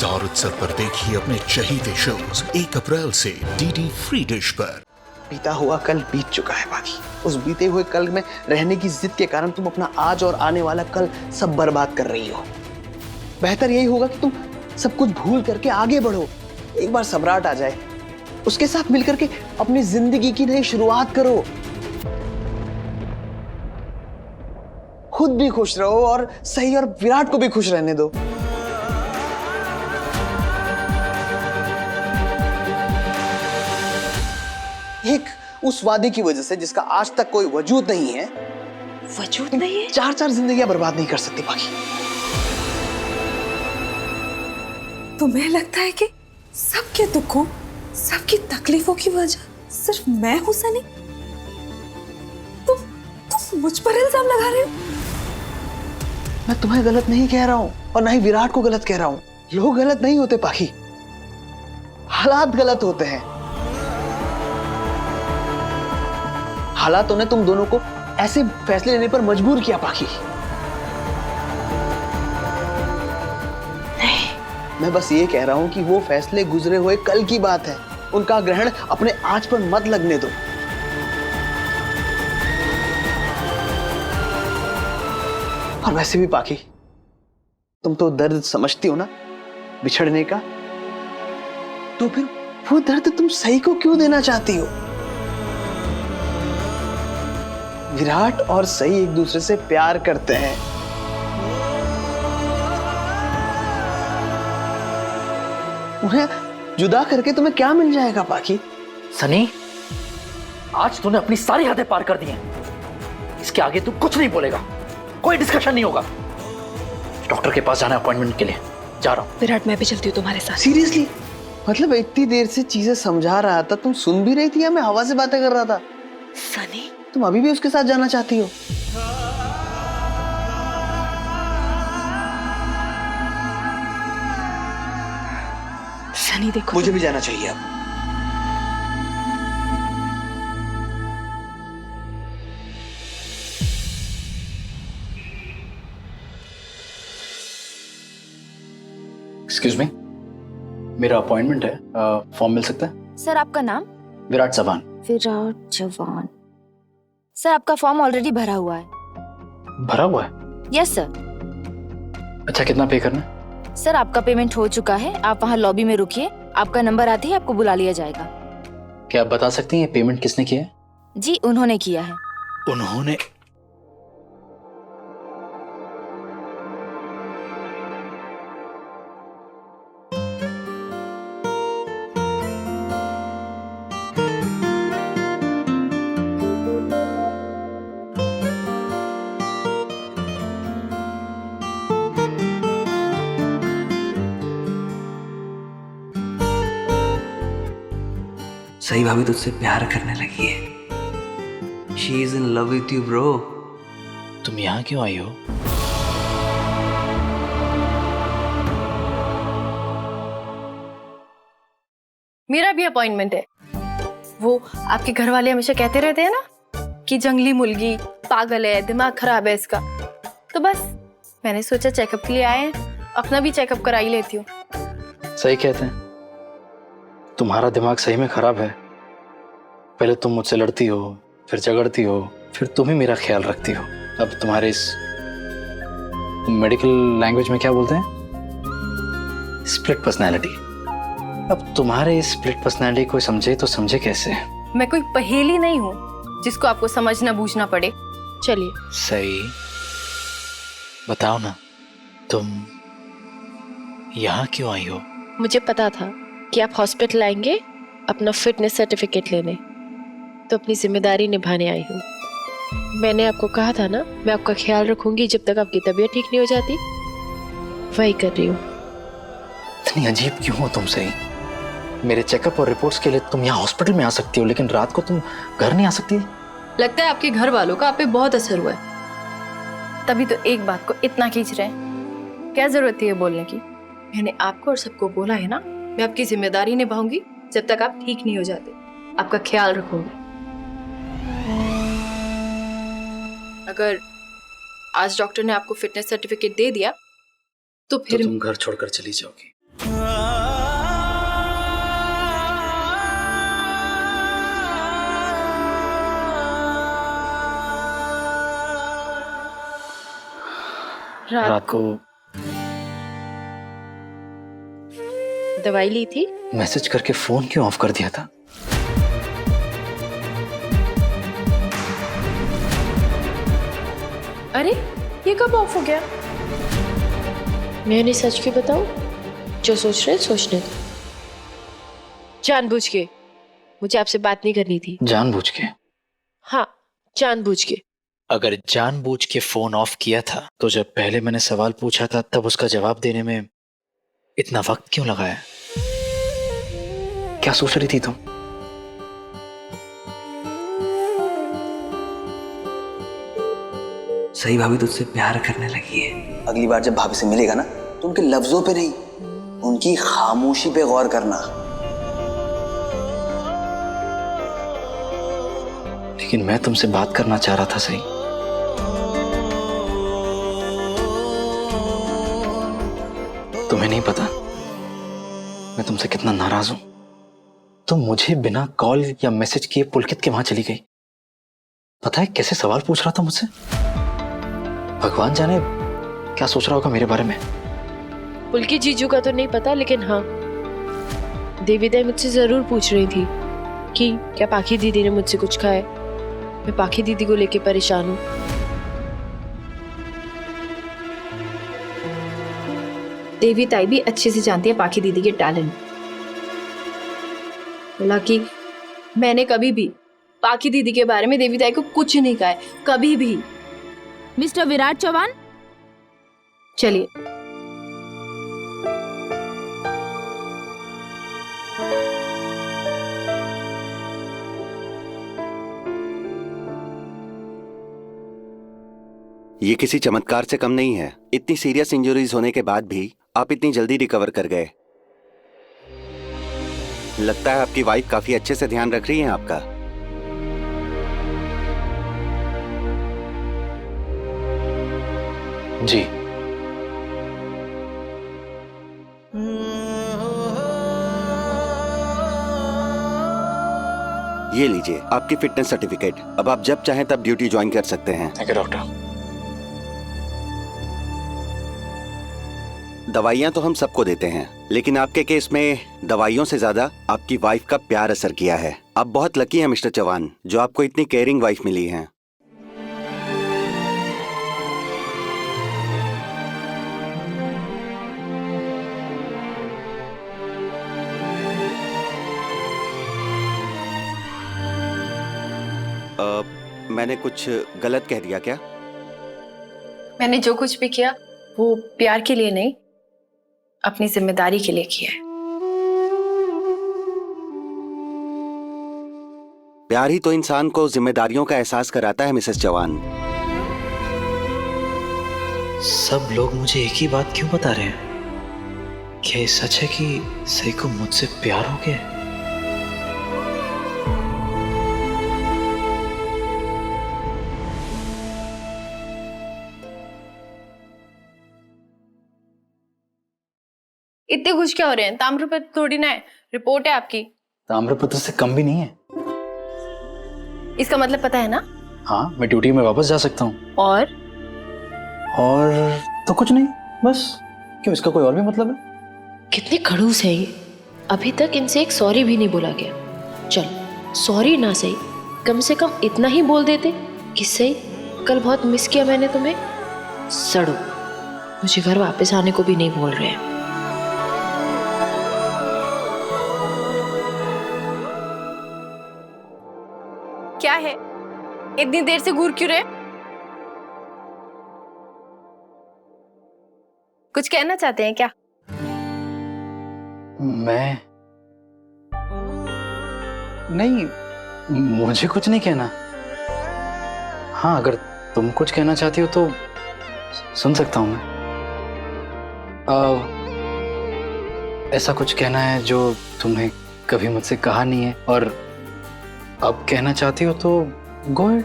Star उत्सव पर देखिए अपने चहीते शोज 1 अप्रैल से डीडी फ्री डिश पर। बीता हुआ कल बीत चुका है बाकी। उस बीते हुए कल में रहने की जिद के कारण तुम अपना आज और आने वाला कल सब बर्बाद कर रही हो। बेहतर यही होगा कि तुम सब कुछ भूल करके आगे बढ़ो। एक बार सम्राट आ जाए, उसके साथ मिलकर के अपनी जिंदगी की नई शुरुआत करो। खुद भी खुश रहो और सही और विराट को भी खुश रहने दो। एक उस वादे की वजह से जिसका आज तक कोई वजूद नहीं है। वजूद नहीं है? 4 जिंदगियां बर्बाद नहीं कर सकती बाकी। तुम्हें लगता है कि सबके दुखों, सबकी तकलीफों की वजह सिर्फ मैं हूं सनी? तुम मुझ पर इल्जाम लगा रहे हो? मैं तुम्हें गलत नहीं कह रहा हूं और ना ही विराट को गलत कह रहा हूं। लोग गलत नहीं होते पाखी, हालात गलत होते हैं। हालातों ने तुम दोनों को ऐसे फैसले लेने पर मजबूर किया पाखी। नहीं, मैं बस ये कह रहा हूं कि वो फैसले गुजरे हुए कल की बात है। उनका ग्रहण अपने आज पर मत लगने दो। और वैसे भी पाखी, तुम तो दर्द समझती हो ना बिछड़ने का, तो फिर वो दर्द तुम सही को क्यों देना चाहती हो? विराट और सही एक दूसरे से प्यार करते हैं। उन्हें जुदा करके तुम्हें क्या मिल जाएगा पाखी? सनी, आज तूने अपनी सारी हदें पार कर दी हैं। इसके आगे तू कुछ नहीं बोलेगा, कोई डिस्कशन नहीं होगा। डॉक्टर के पास जाना है अपॉइंटमेंट के लिए, जा रहा हूं। विराट, मैं भी चलती हूँ तुम्हारे साथ। सीरियसली? मतलब इतनी देर से चीजें समझा रहा था, तुम सुन भी रही थी या मैं हवा से बातें कर रहा था? सनी, तुम अभी भी उसके साथ जाना चाहती हो? सनी देखो, मुझे भी जाना चाहिए अब। एक्सक्यूज मी, मेरा अपॉइंटमेंट है, फॉर्म मिल सकता है? सर, आपका नाम? विराट चव्हाण। विराट चव्हाण। सर, आपका फॉर्म ऑलरेडी भरा हुआ है। भरा हुआ है? Yes sir. अच्छा, कितना पे करना है? सर, आपका पेमेंट हो चुका है। आप वहाँ लॉबी में रुकिए, आपका नंबर आते ही आपको बुला लिया जाएगा। क्या आप बता सकती हैं पेमेंट किसने किया है? जी, उन्होंने किया है। उन्होंने? सही भाभी तुझसे प्यार करने लगी है। She is in love with you, bro. तुम यहाँ क्यों आई हो? मेरा भी अपॉइंटमेंट है। वो आपके घर वाले हमेशा कहते रहते हैं ना कि जंगली मुर्गी पागल है, दिमाग खराब है इसका। तो बस मैंने सोचा चेकअप के लिए आए हैं, अपना भी चेकअप करा ही लेती हूँ। सही कहते हैं, तुम्हारा दिमाग सही में खराब है। पहले तुम मुझसे लड़ती हो, फिर झगड़ती हो, फिर तुम ही मेरा ख्याल रखती हो। अब तुम्हारे इस मेडिकल लैंग्वेज में क्या बोलते हैं, स्प्लिट पर्सनैलिटी। अब तुम्हारे इस स्प्लिट पर्सनैलिटी को समझे तो समझे कैसे? मैं कोई पहेली नहीं हूँ जिसको आपको समझना बूझना पड़े। चलिए। सही बताओ ना, तुम यहाँ क्यों आई हो? मुझे पता था कि आप हॉस्पिटल आएंगे अपना फिटनेस सर्टिफिकेट लेने, तो अपनी जिम्मेदारी निभाने आई हूँ। मैंने आपको कहा था ना, मैं आपका ख्याल रखूंगी जब तक आपकी तबीयत ठीक नहीं हो जाती। वही कर रही हूँ। इतनी अजीब क्यों हो तुम? सही, मेरे चेकअप और रिपोर्ट्स के लिए तुम यहाँ हॉस्पिटल में आ सकती हो, लेकिन रात को तुम घर नहीं आ सकती? लगता है आपके घर वालों का आप पे बहुत असर हुआ है, तभी तो एक बात को इतना खींच रहे हैं। क्या जरूरत है ये बोलने की? मैंने आपको और सबको बोला है ना, मैं आपकी जिम्मेदारी निभाऊंगी जब तक आप ठीक नहीं हो जाते। आपका ख्याल रखूंगी। अगर आज डॉक्टर ने आपको फिटनेस सर्टिफिकेट दे दिया तो फिर तुम घर छोड़कर चली जाओगी? रात को दवाई ली थी? मैसेज करके फोन क्यों ऑफ कर दिया था? अरे ये कब ऑफ हो गया? मैंने सच क्यों बताऊं? जो सोच रहे सोचने दो। जानबूझ के मुझे आपसे बात नहीं करनी थी। जानबूझ के? हाँ, जानबूझ के। अगर जानबूझ के फोन ऑफ किया था तो जब पहले मैंने सवाल पूछा था तब उसका जवाब देने में इतना वक्त क्यों लगाया? क्या सोच रही थी तुम? सही भाभी तुझसे प्यार करने लगी है। अगली बार जब भाभी से मिलेगा ना तो उनके लफ्जों पे नहीं, उनकी खामोशी पे गौर करना। लेकिन मैं तुमसे बात करना चाह रहा था। सही, तुम्हें नहीं पता मैं तुमसे कितना नाराज हूं। तुम मुझे बिना कॉल या मैसेज किए पुलकित के वहां चली गई। पता है कैसे सवाल पूछ रहा था मुझसे? भगवान जाने क्या सोच रहा होगा मेरे बारे में। पुलकी जीजू का तो नहीं पता, लेकिन हाँ, देवीदाई मुझसे जरूर पूछ रही थी कि क्या पाखी दीदी ने मुझसे कुछ कहा है। मैं पाखी दीदी को लेके परेशान हूँ। देवी ताई भी अच्छे से जानती है पाखी दीदी के टैलेंट। बोला कि मैंने कभी भी पाखी दीदी के बारे में देवी ताई को कुछ नहीं कहा है, कभी भी। मिस्टर विराट चौहान, चलिए। ये किसी चमत्कार से कम नहीं है। इतनी सीरियस इंजरीज होने के बाद भी आप इतनी जल्दी रिकवर कर गए। लगता है आपकी वाइफ काफी अच्छे से ध्यान रख रही है आपका। जी। ये लीजिए आपकी फिटनेस सर्टिफिकेट। अब आप जब चाहें तब ड्यूटी ज्वाइन कर सकते हैं। Thank you doctor. दवाइयां तो हम सबको देते हैं, लेकिन आपके केस में दवाइयों से ज्यादा आपकी वाइफ का प्यार असर किया है। आप बहुत लकी हैं मिस्टर चौहान, जो आपको इतनी केयरिंग वाइफ मिली है। मैंने कुछ गलत कह दिया क्या? मैंने जो कुछ भी किया वो प्यार के लिए नहीं, अपनी जिम्मेदारी के लिए किया है। प्यार ही तो इंसान को जिम्मेदारियों का एहसास कराता है मिसेस चौहान। सब लोग मुझे एक ही बात क्यों बता रहे हैं? क्या ये सच है कि सही को मुझसे प्यार हो गया है? इतने खुश क्या हो रहे हैं? ताम्रपत्र थोड़ी ना है, रिपोर्ट है आपकी। ताम्रपत्र से कम भी नहीं है। इसका मतलब पता है ना? हाँ, मैं ड्यूटी में वापस जा सकता हूँ। और तो कुछ नहीं, बस। क्यों, इसका कोई और भी मतलब है? कितने खड़ूस है ये, अभी तक इनसे एक सॉरी भी नहीं बोला गया। चल, सॉरी ना सही, कम से कम इतना ही बोल देते कि सही कल बहुत मिस किया मैंने तुम्हें। सड़ो, मुझे घर वापस आने को भी नहीं बोल रहे हैं। क्या है, इतनी देर से घूर क्यों रहे? कुछ कहना चाहते हैं क्या? मैं नहीं, मुझे कुछ नहीं कहना। हाँ, अगर तुम कुछ कहना चाहती हो तो सुन सकता हूं मैं। ऐसा कुछ कहना है जो तुमने कभी मुझसे कहा नहीं है और अब कहना चाहती हो तो गो अहेड।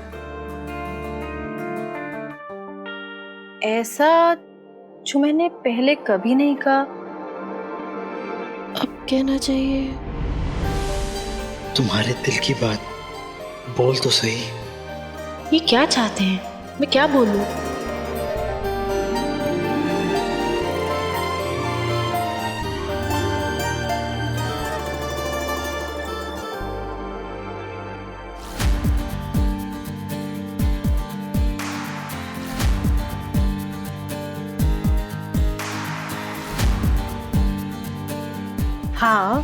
ऐसा जो मैंने पहले कभी नहीं कहा। अब कहना चाहिए। तुम्हारे दिल की बात बोल तो सही। ये क्या चाहते हैं, मैं क्या बोलूं? हाँ,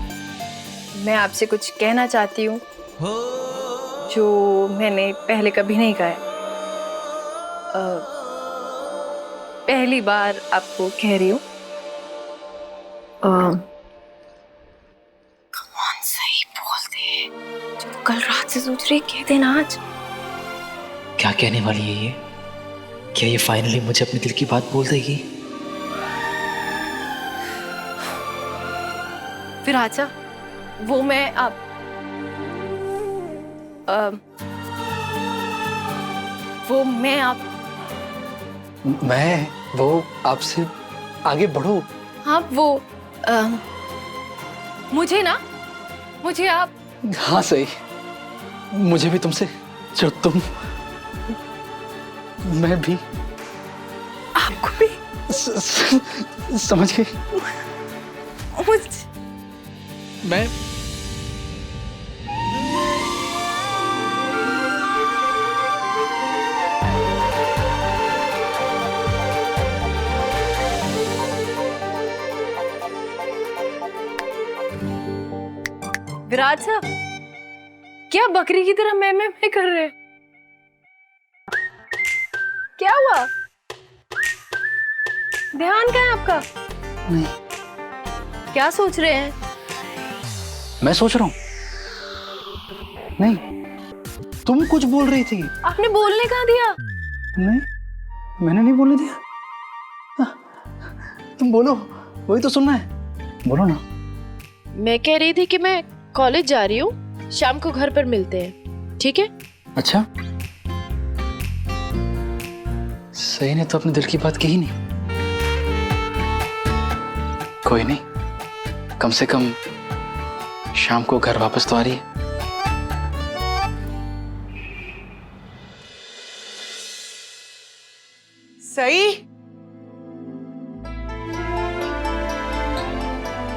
मैं आपसे कुछ कहना चाहती हूँ जो मैंने पहले कभी नहीं कहा है। पहली बार आपको कह रही हूँ। कौन सही बोल दे, जो कल रात से सोच रही कह देना आज। क्या कहने वाली है ये? क्या ये फाइनली मुझे अपने दिल की बात बोल देगी? फिर आजा, वो मैं आप वो मैं आप मैं वो आपसे आगे बढ़ो। हाँ वो मुझे ना, मुझे आप। हाँ सही, मुझे भी तुमसे, जो तुम, मैं भी, आपको भी समझ गई। मैं विराज साहब, क्या बकरी की तरह मैं कर रहे हैं? क्या हुआ? ध्यान कहाँ है आपका? नहीं, क्या सोच रहे हैं? मैं सोच रहा हूँ नहीं, तुम कुछ बोल रही थी। आपने बोलने कहाँ दिया? नहीं, मैंने नहीं बोलने दिया। तुम बोलो, वही तो सुनना है, बोलो ना। मैं कह रही थी कि मैं कॉलेज जा रही हूँ, शाम को घर पर मिलते हैं, ठीक है? अच्छा, सही ने तो अपने दिल की बात कही नहीं। कोई नहीं, कम से कम शाम को घर वापस तो आ रही है। सही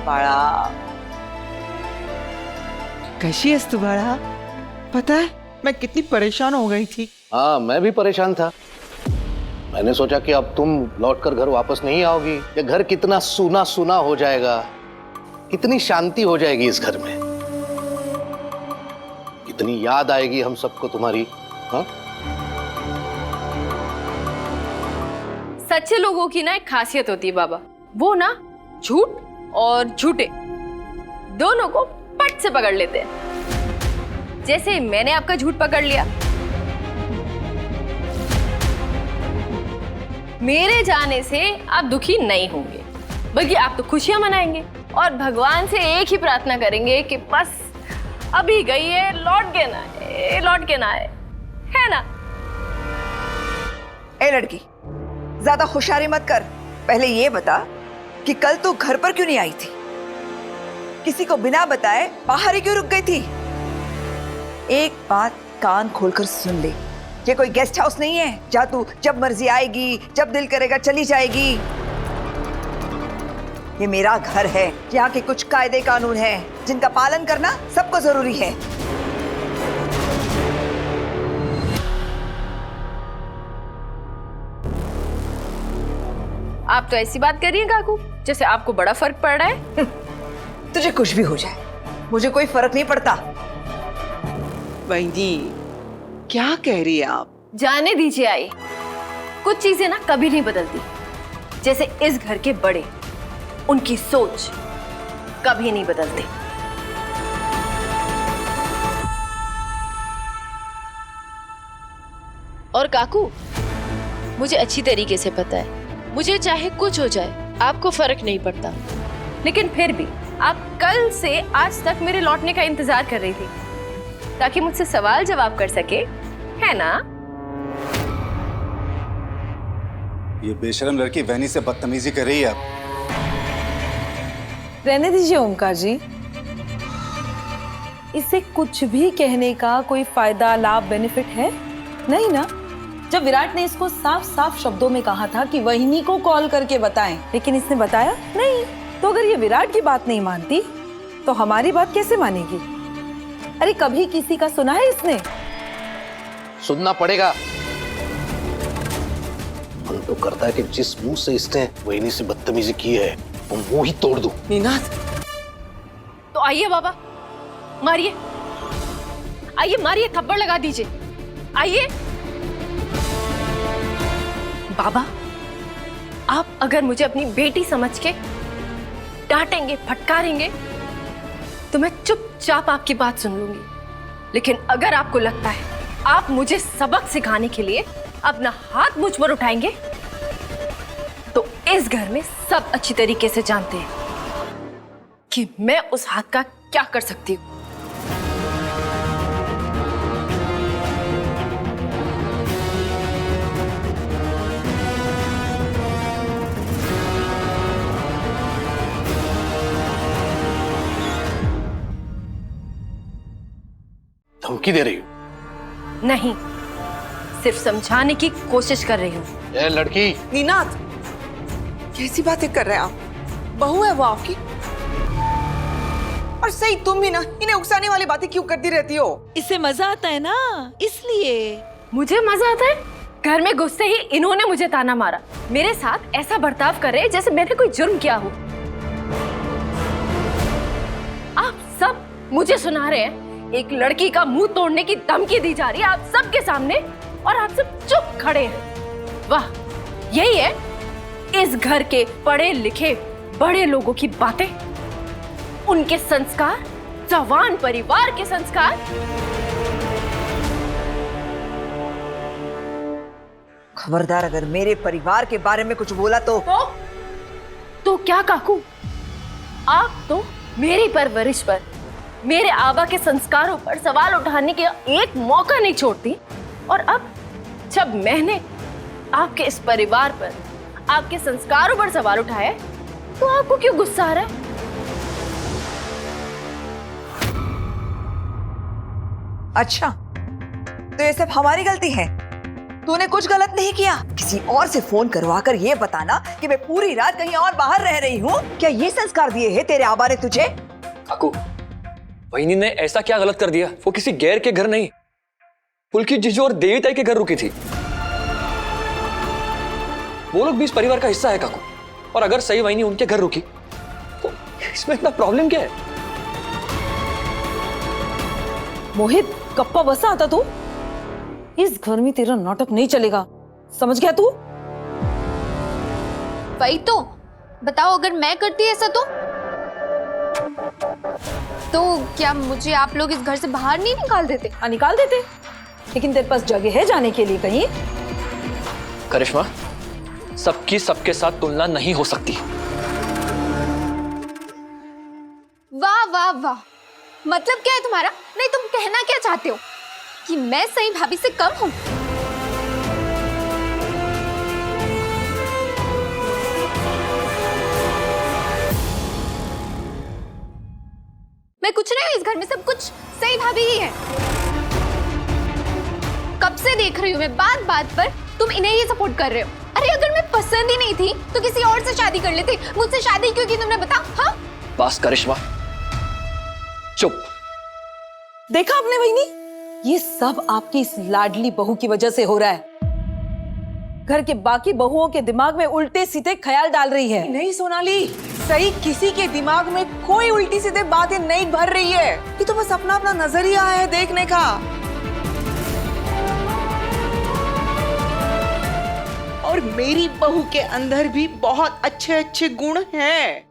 बाळा, कैसी है तू बाळा? पता है मैं कितनी परेशान हो गई थी। हाँ, मैं भी परेशान था। मैंने सोचा कि अब तुम लौटकर घर वापस नहीं आओगी, ये घर कितना सूना सूना हो जाएगा, कितनी शांति हो जाएगी इस घर में, कितनी याद आएगी हम सबको तुम्हारी। हाँ, सच्चे लोगों की ना एक खासियत होती है बाबा, वो ना झूठ और झूठे दोनों को पट से पकड़ लेते हैं। जैसे मैंने आपका झूठ पकड़ लिया, मेरे जाने से आप दुखी नहीं होंगे, बल्कि आप तो खुशियां मनाएंगे और भगवान से एक ही प्रार्थना करेंगे कि बस अभी गई है, लौट के ना आए, लौट के ना आए, है ना? ए लड़की, ज्यादा होशियारी मत कर। पहले ये बता कि कल तू घर पर क्यों नहीं आई थी? किसी को बिना बताए बाहर ही क्यों रुक गई थी? एक बात कान खोलकर सुन ले, ये कोई गेस्ट हाउस नहीं है जहाँ तू जब मर्जी आएगी, जब दिल करेगा चली जाएगी। ये मेरा घर है, यहाँ के कुछ कायदे कानून हैं जिनका पालन करना सबको जरूरी है। आप तो ऐसी बात कर रही हैं काकू जैसे आपको बड़ा फर्क पड़ रहा है। तुझे कुछ भी हो जाए, मुझे कोई फर्क नहीं पड़ता। बहनी क्या कह रही है आप? जाने दीजिए आई, कुछ चीजें ना कभी नहीं बदलती। जैसे इस घर के बड़े, उनकी सोच कभी नहीं बदलती। और काकू, मुझे अच्छी तरीके से पता है, मुझे चाहे कुछ हो जाए आपको फर्क नहीं पड़ता। लेकिन फिर भी आप कल से आज तक मेरे लौटने का इंतजार कर रही थी ताकि मुझसे सवाल जवाब कर सके, है ना? ये बेशरम लड़की वहनी से बदतमीजी कर रही है। रहने दीजिए ओमकार जी, इसे कुछ भी कहने का कोई फायदा, लाभ, बेनिफिट है नहीं ना। जब विराट ने इसको साफ साफ शब्दों में कहा था कि वहिनी को कॉल करके बताएं, लेकिन इसने बताया नहीं। तो अगर ये विराट की बात नहीं मानती तो हमारी बात कैसे मानेगी? अरे कभी किसी का सुना है इसने? सुनना पड़ेगा। मन तो करता है कि जिस मुंह से इसने वहिनी से बदतमीजी की है वो मुंह ही तोड़ दूं। नीनाथ, तो आइए बाबा, मारिए, आइए मारिए, थप्पड़ लगा दीजिए, आइए। बाबा, आप अगर मुझे अपनी बेटी समझ के डांटेंगे, फटकारेंगे तो मैं चुपचाप आपकी बात सुन लूंगी। लेकिन अगर आपको लगता है आप मुझे सबक सिखाने के लिए अपना हाथ मुझ पर उठाएंगे तो इस घर में सब अच्छी तरीके से जानते हैं कि मैं उस हाथ का क्या कर सकती हूँ। धमकी दे रही हूँ? नहीं, सिर्फ समझाने की कोशिश कर रही हूँ। ए लड़की! नीनाथ, कैसी बातें कर रहे हैं आप? बहू है वो आपकी। और सही तुम भी ना इन्हें उकसाने वाली बातें क्यों करती रहती हो? इससे मजा आता है ना, इसलिए। मुझे मजा आता है? घर में घुसते ही इन्होंने मुझे ताना मारा, मेरे साथ ऐसा बर्ताव कर रहे हैं जैसे मैंने कोई जुर्म किया हो। आप सब मुझे सुना रहे हैं, एक लड़की का मुंह तोड़ने की धमकी दी जा रही है आप सबके सामने, और आप सब चुप खड़े हैं। वाह, यही है इस घर के पढ़े लिखे बड़े लोगों की बातें, उनके संस्कार, जवान परिवार के संस्कार। खबरदार अगर मेरे परिवार के बारे में कुछ बोला तो क्या काकू, आप तो मेरी परवरिश पर, मेरे आबा के संस्कारों पर सवाल उठाने के एक मौका नहीं छोड़ती, और अब जब मैंने आपके इस परिवार पर, आपके संस्कारों पर सवाल उठाया तो आपको क्यों गुस्सा आ रहा है? अच्छा, तो ये सब हमारी गलती है? तूने कुछ गलत नहीं किया? किसी और से फोन करवा कर ये बताना कि मैं पूरी रात कहीं और बाहर रह रही हूँ, क्या ये संस्कार दिए हैं तेरे आबा ने तुझे? काकू, वहिनी ने ऐसा क्या गलत कर दिया? वो किसी गैर के घर नहीं, पुलकी जीजू और देवी ताई के घर रुकी थी। वो लोग भी इस परिवार का हिस्सा है काकू, और अगर सही वहिनी उनके घर रुकी तो इसमें इतना प्रॉब्लम क्या है? मोहित, कप्पा बसा आता तू? इस घर में तेरा नाटक नहीं चलेगा, समझ गया तू? वही तो बताओ, अगर मैं करती ऐसा तो क्या मुझे आप लोग इस घर से बाहर नहीं निकाल देते? हाँ, निकाल देते, लेकिन तेरे पास जगह है जाने के लिए कहीं? करिश्मा, सबकी सबके साथ तुलना नहीं हो सकती। वाह वाह वाह, मतलब क्या है तुम्हारा? नहीं, तुम कहना क्या चाहते हो कि मैं सही भाभी से कम हूं? मैं कुछ नहीं हूं इस घर में, सब कुछ सही भाभी ही है। कब से देख रही हूं मैं, बात बात पर तुम इन्हें ही सपोर्ट कर रहे हो। अरे अगर मैं पसंद ही नहीं थी तो किसी और से शादी कर लेते। मुझसे शादी क्यों की तुमने, बताओ? हाँ, बस करिश्मा, चुप। देखा आपने वहिनी, ये सब आपकी इस लाडली बहू की वजह से हो रहा है। घर के बाकी बहुओं के दिमाग में उल्टे सीधे ख्याल डाल रही है। नहीं सोनाली, सही किसी के दिमाग में कोई उल्टी सीधे बातें नहीं भर रही है। ये तो बस अपना अपना नजरिया है देखने का। और मेरी बहू के अंदर भी बहुत अच्छे अच्छे गुण हैं।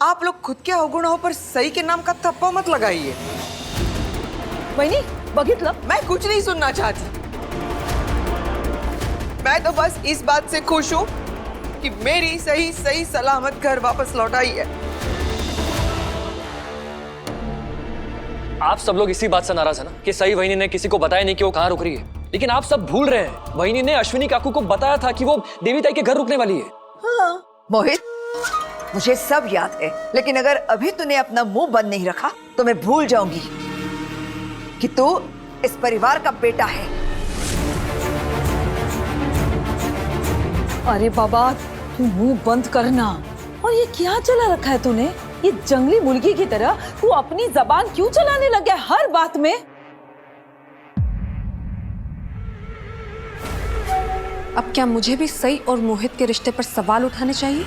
आप लोग खुद के अवगुणों पर सही के नाम का थप्पा मत लगाइए। वहिनी, बघितलं, मैं कुछ नहीं सुनना चाहती। मैं तो बस इस बात से खुश हूँ कि मेरी सही सही सलामत घर वापस लौट आई है। आप सब लोग इसी बात से नाराज है ना कि सही वहिनी ने किसी को बताया नहीं कि वो कहाँ रुक रही है। लेकिन आप सब भूल रहे हैं, वहिनी ने अश्विनी काकू को बताया था कि वो देवी ताई के घर रुकने वाली है। हाँ। मोहित, मुझे सब याद है, लेकिन अगर अभी तूने अपना मुंह बंद नहीं रखा तो मैं भूल जाऊंगी कि तू इस परिवार का बेटा है। अरे बाबा, तू मुंह बंद करना। और ये क्या चला रखा है तूने? ये जंगली मुर्गी की तरह तू अपनी जबान क्यों चलाने लग गया हर बात में? अब क्या मुझे भी सई और मोहित के रिश्ते पर सवाल उठाने चाहिए?